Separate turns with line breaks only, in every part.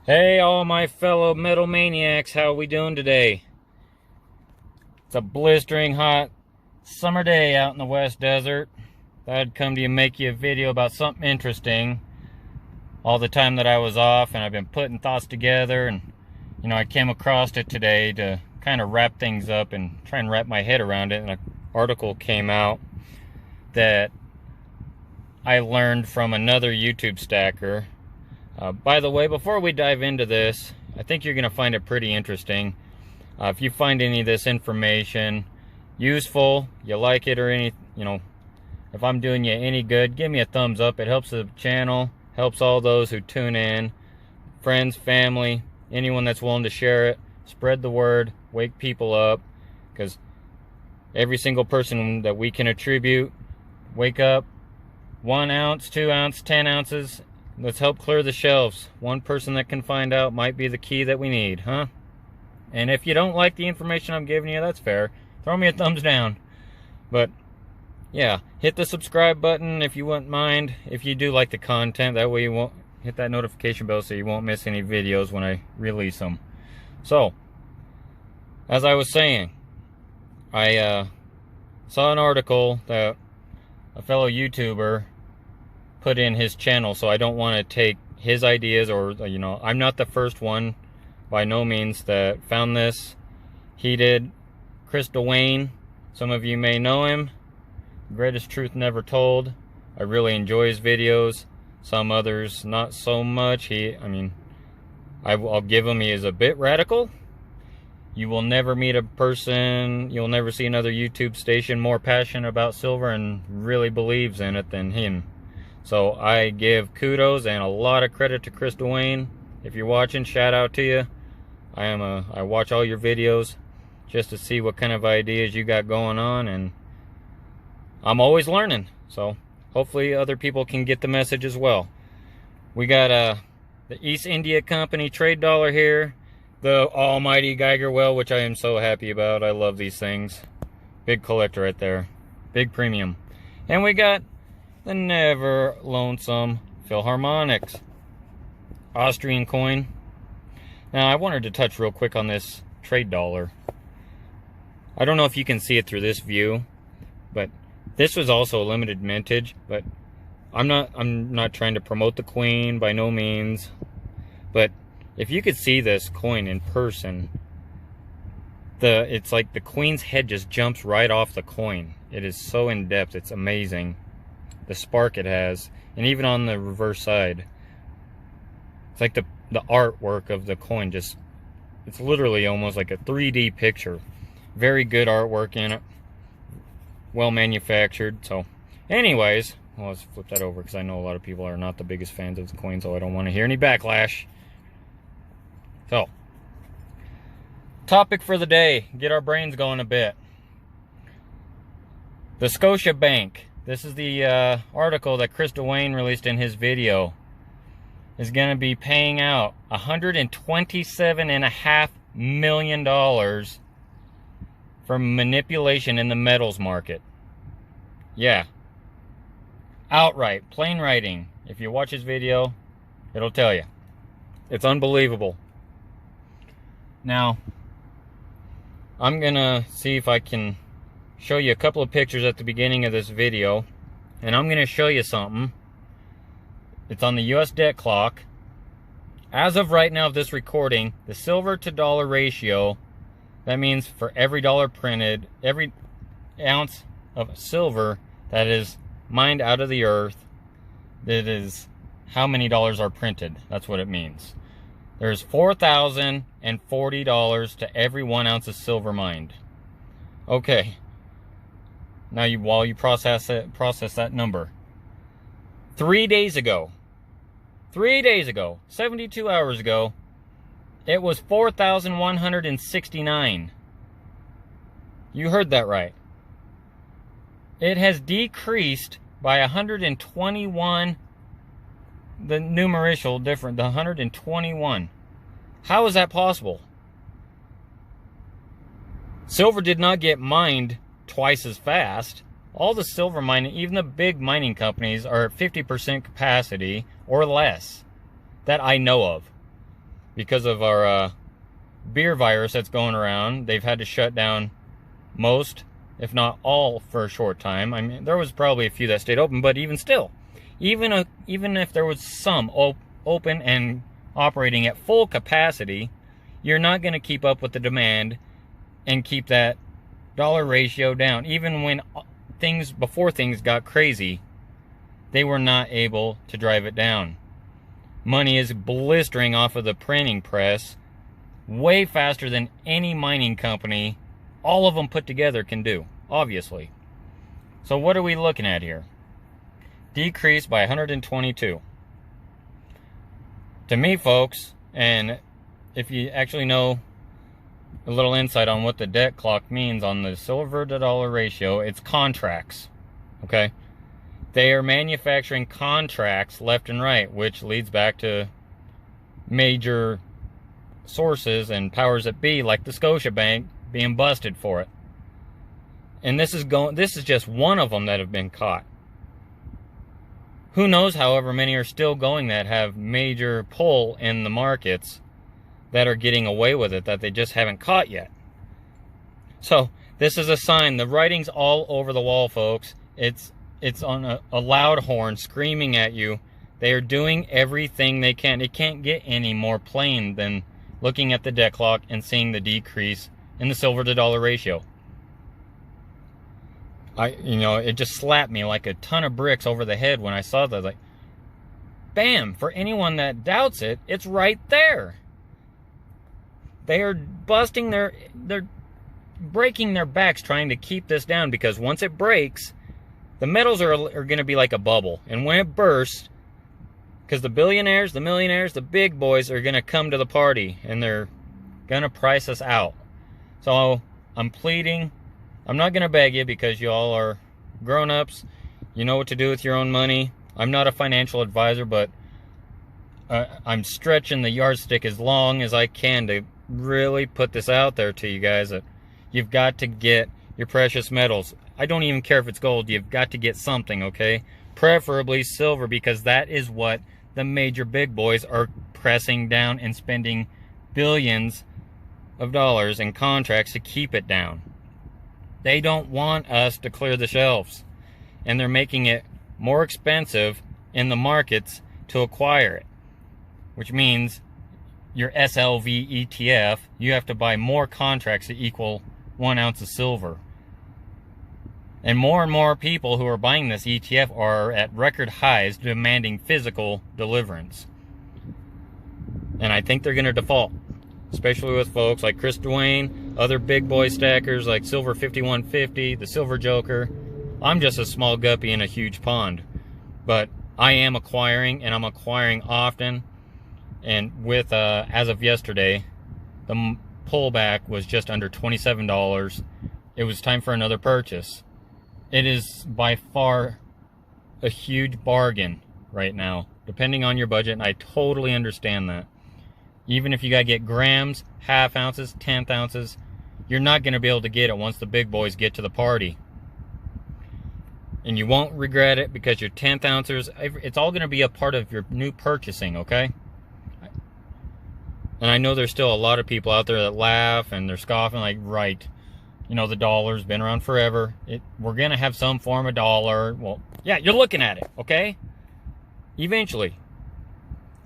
Hey, all my fellow metal maniacs, how we doing today? It's a blistering hot summer day out in the West Desert. Thought I'd come to you and make you a video about something interesting. All the time that I was off, and I've been putting thoughts together, and I came across it today to kind of wrap things up and try and wrap my head around it. And an article came out that I learned from another YouTube stacker. By the way, before we dive into this, I think you're going to find it pretty interesting. If you find any of this information useful, you like it, or if I'm doing you any good, give me a thumbs up. It helps the channel, helps all those who tune in, friends, family, anyone that's willing to share it. Spread the word, wake people up, because every single person that we can attribute, wake up, 1 ounce, 2 ounce, 10 ounces. Let's help clear the shelves. One person that can find out might be the key that we need, huh? And if you don't like the information I'm giving you, that's fair. Throw me a thumbs down. But, yeah, hit the subscribe button if you wouldn't mind. If you do like the content, that way you won't hit that notification bell so you won't miss any videos when I release them. So, as I was saying, I saw an article that a fellow YouTuber put in his channel, so I don't want to take his ideas, or I'm not the first one by no means that found this. He did. Chris Dwayne, some of you may know him. Greatest Truth Never Told. I really enjoy his videos. Some others not so much. I'll give him, he is a bit radical. You will never meet a person, you'll never see another YouTube station more passionate about silver and really believes in it than him. So I give kudos and a lot of credit to Chris Dwayne. If you're watching, shout out to you. I watch all your videos just to see what kind of ideas you got going on, and I'm always learning. So hopefully other people can get the message as well. We got the East India Company trade dollar here, the almighty Geiger well, which I am so happy about. I love these things. Big collector right there. Big premium. And we got the never lonesome Philharmonics Austrian coin. Now I wanted to touch real quick on this trade dollar. I don't know if you can see it through this view, but this was also a limited mintage. But I'm not trying to promote the Queen by no means, but if you could see this coin in person, it's like the Queen's head just jumps right off the coin. It is so in depth, it's amazing. The spark it has, and even on the reverse side, it's like the artwork of the coin, just, it's literally almost like a 3D picture. Very good artwork in it, well manufactured. So anyways, well, let's flip that over, because I know a lot of people are not the biggest fans of the coin, so I don't want to hear any backlash. So, topic for the day, get our brains going a bit. The Scotia Bank, this is the article that Chris Dwayne released in his video, is going to be paying out $127.5 million for manipulation in the metals market. Yeah. Outright, plain writing. If you watch his video, it'll tell you. It's unbelievable. Now, I'm going to see if I can show you a couple of pictures at the beginning of this video, and I'm going to show you something. It's on the US debt clock. As of right now of this recording, the silver to dollar ratio, that means for every dollar printed, every ounce of silver that is mined out of the earth, that is how many dollars are printed. That's what it means. There's $4,040 to every 1 ounce of silver mined. Okay. Now, while you process that number, 3 days ago, 72 hours ago, it was 4,169. You heard that right. It has decreased by 121. The numeral different, the 121. How is that possible? Silver did not get mined twice as fast. All the silver mining, even the big mining companies, are at 50% capacity or less that I know of. because of our beer virus that's going around. They've had to shut down most, if not all, for a short time. I mean, there was probably a few that stayed open, but even still, even if there was some open and operating at full capacity, you're not going to keep up with the demand and keep that dollar ratio down. Even when before things got crazy, they were not able to drive it down. Money is blistering off of the printing press way faster than any mining company, all of them put together, can do, obviously. So what are we looking at here? Decreased by 122. To me, folks, and if you actually know a little insight on what the debt clock means on the silver to dollar ratio, it's contracts, okay? They are manufacturing contracts left and right, which leads back to major sources and powers that be, like the Scotiabank, being busted for it. And this is just one of them that have been caught. Who knows however many are still going that have major pull in the markets that are getting away with it, that they just haven't caught yet. So this is a sign. The writing's all over the wall, folks. It's on a loud horn screaming at you. They are doing everything they can. It can't get any more plain than looking at the debt clock and seeing the decrease in the silver to dollar ratio. It just slapped me like a ton of bricks over the head when I saw that. Like, bam! For anyone that doubts it, it's right there. They are they're breaking their backs trying to keep this down, because once it breaks, the metals are going to be like a bubble. And when it bursts, because the billionaires, the millionaires, the big boys are going to come to the party, and they're going to price us out. So I'm pleading. I'm not going to beg you, because you all are grown-ups. You know what to do with your own money. I'm not a financial advisor, but I'm stretching the yardstick as long as I can to really put this out there to you guys, that you've got to get your precious metals. I don't even care if it's gold. You've got to get something, okay? Preferably silver, because that is what the major big boys are pressing down and spending billions of dollars in contracts to keep it down. They don't want us to clear the shelves, and they're making it more expensive in the markets to acquire it, which means your SLV ETF, you have to buy more contracts to equal 1 ounce of silver. And more people who are buying this ETF are at record highs, demanding physical deliverance. And I think they're going to default, especially with folks like Chris Dwayne, other big boy stackers like Silver 5150, the Silver Joker. I'm just a small guppy in a huge pond. But I am acquiring, and I'm acquiring often. And with, as of yesterday, the pullback was just under $27. It was time for another purchase. It is by far a huge bargain right now, depending on your budget, and I totally understand that. Even if you gotta get grams, half ounces, 10th ounces, you're not gonna be able to get it once the big boys get to the party. And you won't regret it, because your 10th ounces, it's all gonna be a part of your new purchasing, okay? And I know there's still a lot of people out there that laugh and they're scoffing, like, right, the dollar's been around forever. We're gonna have some form of dollar. Well, yeah, you're looking at it, okay? Eventually.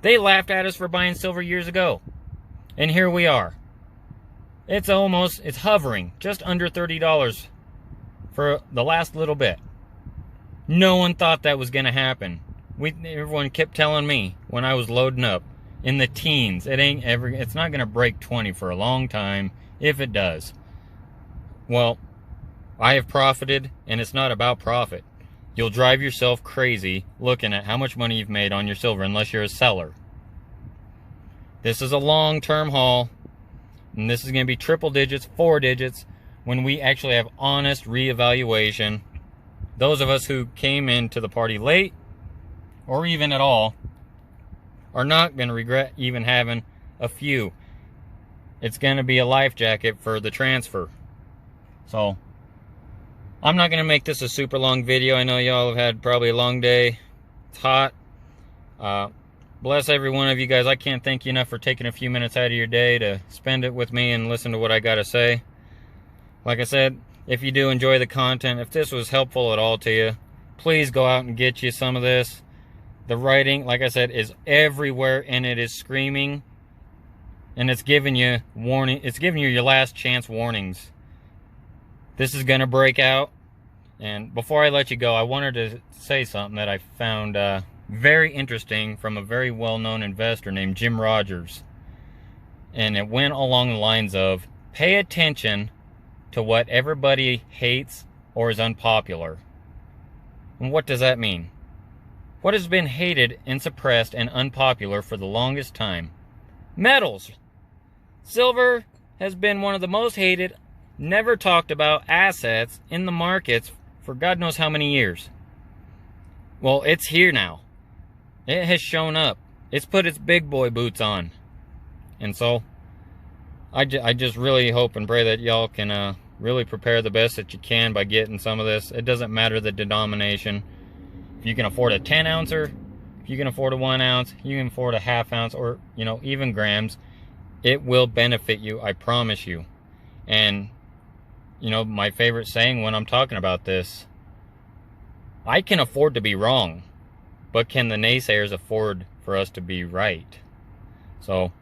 They laughed at us for buying silver years ago. And here we are. It's hovering just under $30 for the last little bit. No one thought that was going to happen. Everyone kept telling me when I was loading up, in the teens, it's not going to break 20 for a long time, if it does. Well, I have profited, and it's not about profit. You'll drive yourself crazy looking at how much money you've made on your silver unless you're a seller. This is a long-term haul, and this is going to be triple digits, 4 digits, when we actually have honest reevaluation. Those of us who came into the party late, or even at all, are not going to regret even having a few. It's going to be a life jacket for the transfer. So, I'm not going to make this a super long video. I know y'all have had probably a long day. It's hot. bless every one of you guys. I can't thank you enough for taking a few minutes out of your day to spend it with me and listen to what I got to say. Like I said, if you do enjoy the content, if this was helpful at all to you, please go out and get you some of this. The writing, like I said, is everywhere, and it is screaming, and it's giving you warning. It's giving you your last chance warnings. This is going to break out. And before I let you go, I wanted to say something that I found very interesting from a very well-known investor named Jim Rogers. And it went along the lines of, pay attention to what everybody hates or is unpopular. And what does that mean? What has been hated and suppressed and unpopular for the longest time? Metals. Silver has been one of the most hated, never talked about assets in the markets for God knows how many years. Well, it's here now. It has shown up. It's put its big boy boots on. And so, I just really hope and pray that y'all can really prepare the best that you can by getting some of this. It doesn't matter the denomination. If you can afford a 10 ouncer, if you can afford a 1 ounce, you can afford a half ounce, or, you know, even grams, it will benefit you, I promise you. And, you know, my favorite saying when I'm talking about this, I can afford to be wrong, but can the naysayers afford for us to be right? So,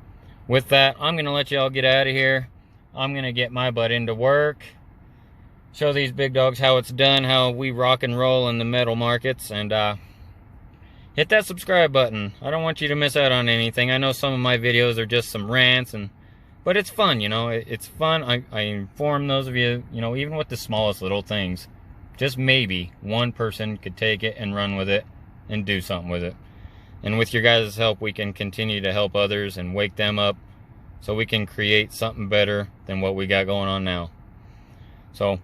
with that, I'm going to let y'all get out of here. I'm going to get my butt into work. Show these big dogs how it's done, how we rock and roll in the metal markets, and hit that subscribe button. I don't want you to miss out on anything. I know some of my videos are just some rants, but it's fun, you know. It's fun. I inform those of you, you know, even with the smallest little things. Just maybe one person could take it and run with it and do something with it. And with your guys' help, we can continue to help others and wake them up so we can create something better than what we got going on now. So,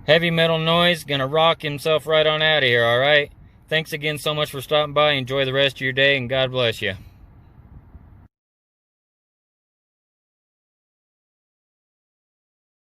Heavy Metal Noise gonna rock himself right on out of here, alright? Thanks again so much for stopping by. Enjoy the rest of your day, and God bless you.